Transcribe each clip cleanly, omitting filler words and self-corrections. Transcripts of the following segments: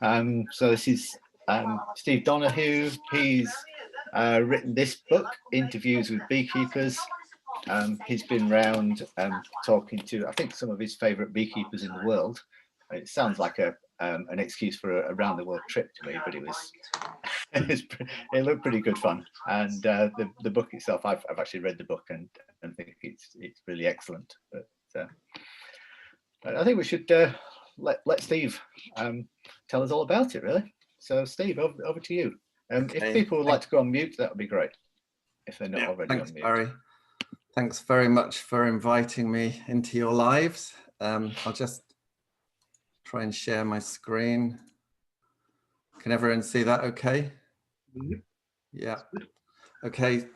So this is Steve Donohoe. He's written this book, Interviews with Beekeepers. He's been round talking to, I think, some of his favourite beekeepers in the world. It sounds like an excuse for a round the world trip to me, but it was it looked pretty good fun. And the book itself, I've actually read the book and think it's really excellent. But I think we should let Steve tell us all about it, really. So, Steve, over to you. Okay. If people would like to go on mute, that would be great. If they're not already on mute. Thanks, Barry. Thanks very much for inviting me into your lives. I'll just try and share my screen. Can everyone see that okay? Yeah. Okay.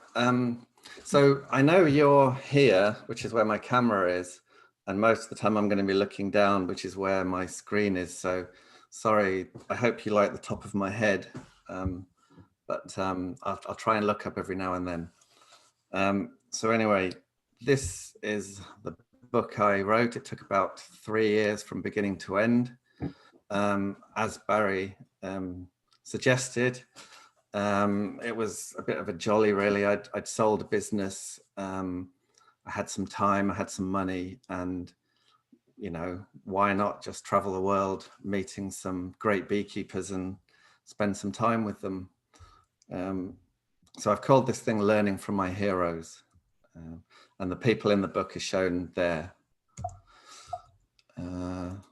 So I know you're here, which is where my camera is. And most of the time I'm going to be looking down, which is where my screen is. So sorry, I hope you like the top of my head. But I'll try and look up every now and then. So anyway, this is the book I wrote. It took about 3 years from beginning to end. As Barry suggested, it was a bit of a jolly, really. I'd sold a business. I had some time, I had some money, and, you know, why not just travel the world, meeting some great beekeepers and spend some time with them. So I've called this thing Learning from My Heroes, and the people in the book are shown there.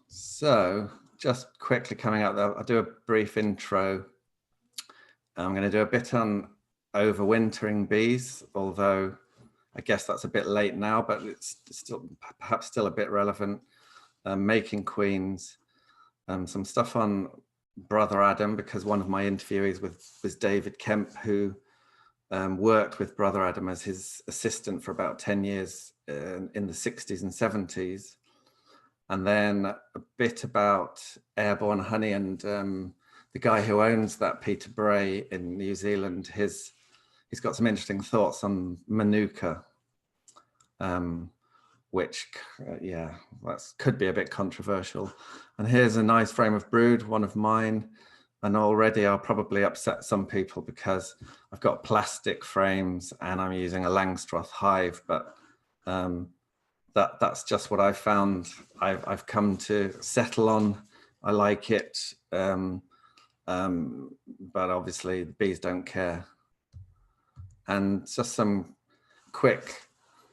So just quickly coming out there, I'll do a brief intro. I'm going to do a bit on overwintering bees, although I guess that's a bit late now, but it's still perhaps still a bit relevant. Making queens, some stuff on Brother Adam, because one of my interviewees was David Kemp, who worked with Brother Adam as his assistant for about 10 years in the 60s and 70s. And then a bit about airborne honey and the guy who owns that, Peter Bray in New Zealand, he's got some interesting thoughts on Manuka, which, yeah, that could be a bit controversial. And here's a nice frame of brood, one of mine. And already I'll probably upset some people because I've got plastic frames and I'm using a Langstroth hive, but that's just what I found I've come to settle on. I like it, but obviously the bees don't care. And just some quick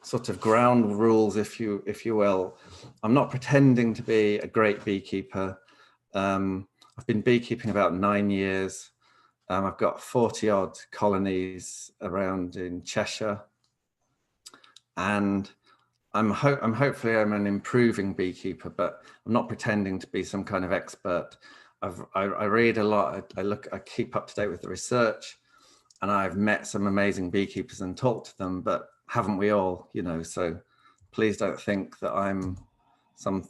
sort of ground rules, if you will. I'm not pretending to be a great beekeeper. I've been beekeeping about 9 years. I've got 40 odd colonies around in Cheshire, and hopefully I'm an improving beekeeper, but I'm not pretending to be some kind of expert. I read a lot. I keep up to date with the research, and I've met some amazing beekeepers and talked to them, but haven't we all, you know? So please don't think that I'm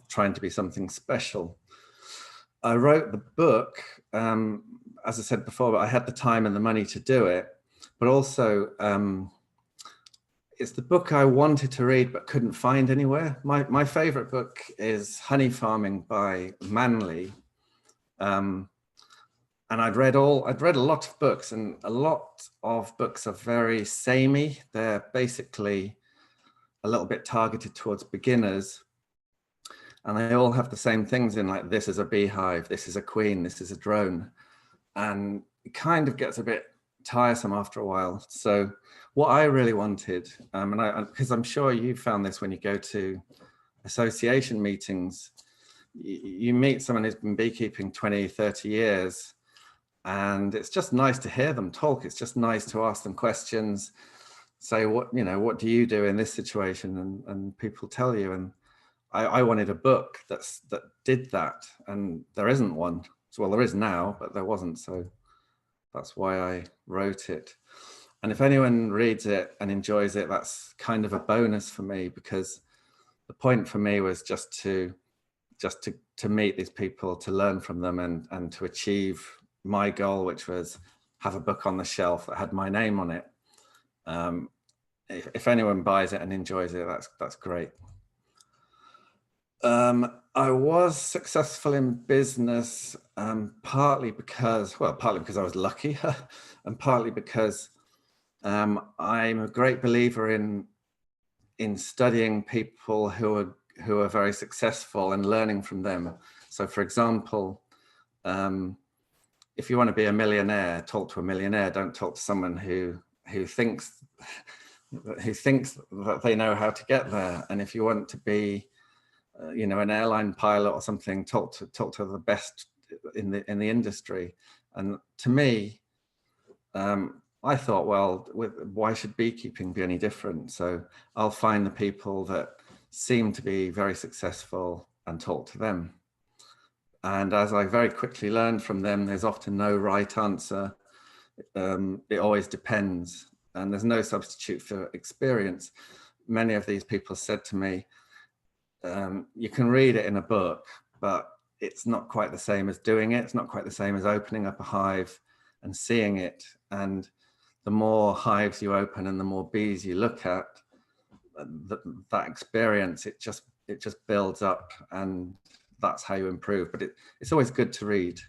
trying to be something special. I wrote the book, as I said before, but I had the time and the money to do it, but also it's the book I wanted to read but couldn't find anywhere. My favorite book is Honey Farming by Manley. And I'd read a lot of books, and a lot of books are very samey. They're basically a little bit targeted towards beginners. And they all have the same things in, like, this is a beehive, this is a queen, this is a drone. And it kind of gets a bit tiresome after a while. So what I really wanted, because I'm sure you found this when you go to association meetings, you meet someone who's been beekeeping 20, 30 years, and it's just nice to hear them talk. It's just nice to ask them questions, say, what do you do in this situation? And people tell you. And I wanted a book that did that, and there isn't one. Well, there is now, but there wasn't. So that's why I wrote it. And if anyone reads it and enjoys it, that's kind of a bonus for me, because the point for me was just to meet these people, to learn from them, and to achieve my goal, which was have a book on the shelf that had my name on it. If anyone buys it and enjoys it, that's great. I was successful in business, partly because I was lucky, and partly because I'm a great believer in studying people who are very successful and learning from them. So, for example, if you want to be a millionaire, talk to a millionaire. Don't talk to someone who thinks that they know how to get there. And if you want to be an airline pilot or something, talk to the best in the industry. And to me, I thought, well, why should beekeeping be any different? So I'll find the people that seem to be very successful and talk to them. And as I very quickly learned from them, there's often no right answer. It always depends, and there's no substitute for experience. Many of these people said to me, you can read it in a book, but it's not quite the same as doing it. It's not quite the same as opening up a hive and seeing it. And the more hives you open and the more bees you look at, that experience, it just builds up, and that's how you improve. But it's always good to read.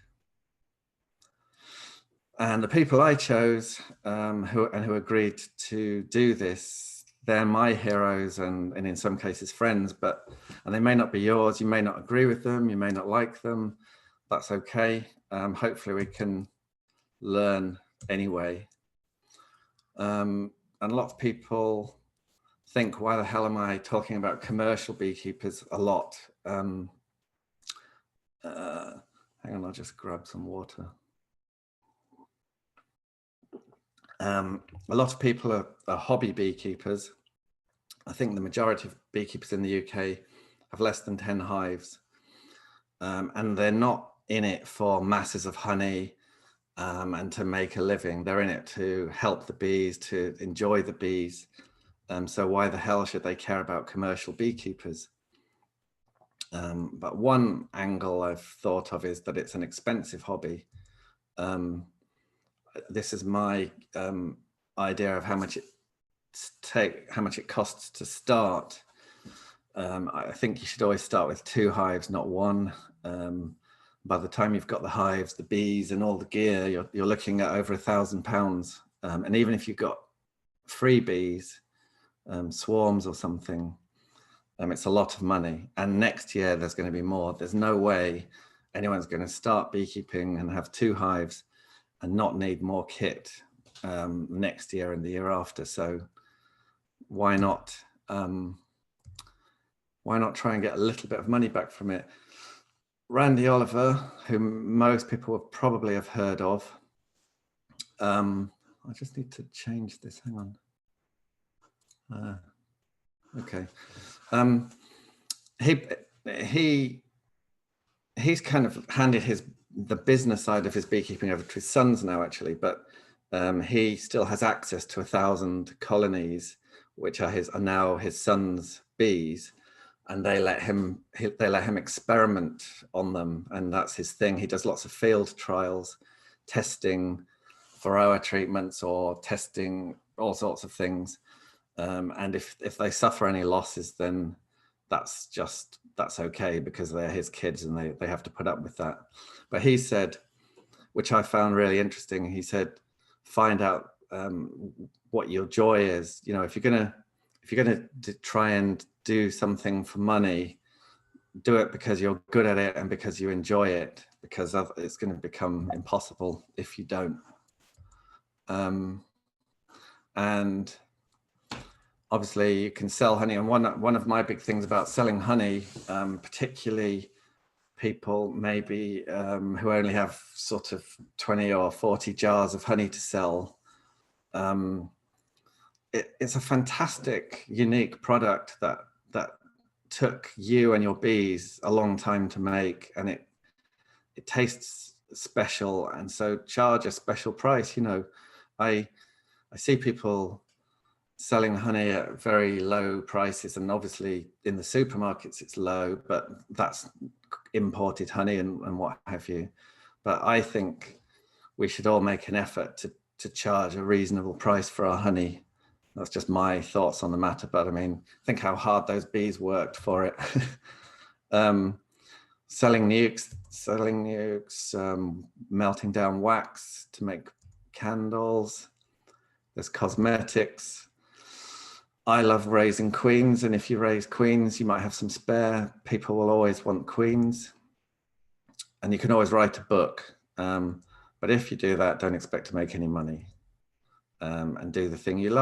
And the people I chose who agreed to do this, they're my heroes and in some cases friends, and they may not be yours. You may not agree with them. You may not like them. That's okay. Hopefully we can learn anyway. And a lot of people think, why the hell am I talking about commercial beekeepers a lot? Hang on, I'll just grab some water. A lot of people are hobby beekeepers. I think the majority of beekeepers in the UK have less than 10 hives, and they're not in it for masses of honey and to make a living. They're in it to help the bees, to enjoy the bees. So why the hell should they care about commercial beekeepers? But one angle I've thought of is that it's an expensive hobby. This is my idea of how much it costs to start. I think you should always start with 2 hives, not 1. By the time you've got the hives, the bees, and all the gear, you're looking at over £1,000. And even if you've got free bees, swarms or something, it's a lot of money. And next year there's going to be more. There's no way anyone's going to start beekeeping and have 2 hives and not need more kit next year and the year after. So why not try and get a little bit of money back from it? Randy Oliver, who most people would probably have heard of. I just need to change this, hang on. Okay. He's kind of handed the business side of his beekeeping over to his sons now, actually, but he still has access to 1,000 colonies, which are now his son's bees, and they let him experiment on them, and that's his thing. He does lots of field trials, testing varroa treatments or testing all sorts of things, and if they suffer any losses, then that's okay, because they're his kids and they have to put up with that. But he said, which I found really interesting, he said, find out what your joy is. You know, if you're gonna try and do something for money, do it because you're good at it and because you enjoy it, because it's going to become impossible if you don't. And obviously you can sell honey, and one of my big things about selling honey, particularly people maybe who only have sort of 20 or 40 jars of honey to sell, it's a fantastic, unique product that took you and your bees a long time to make, and it tastes special, and so charge a special price. You know, I see people selling honey at very low prices, and obviously in the supermarkets it's low, but that's imported honey and what have you. But I think we should all make an effort to charge a reasonable price for our honey. That's just my thoughts on the matter, but I mean, think how hard those bees worked for it. Selling nukes, melting down wax to make candles. There's cosmetics. I love raising queens, and if you raise queens, you might have some spare. People will always want queens, and you can always write a book. But if you do that, don't expect to make any money, and do the thing you love.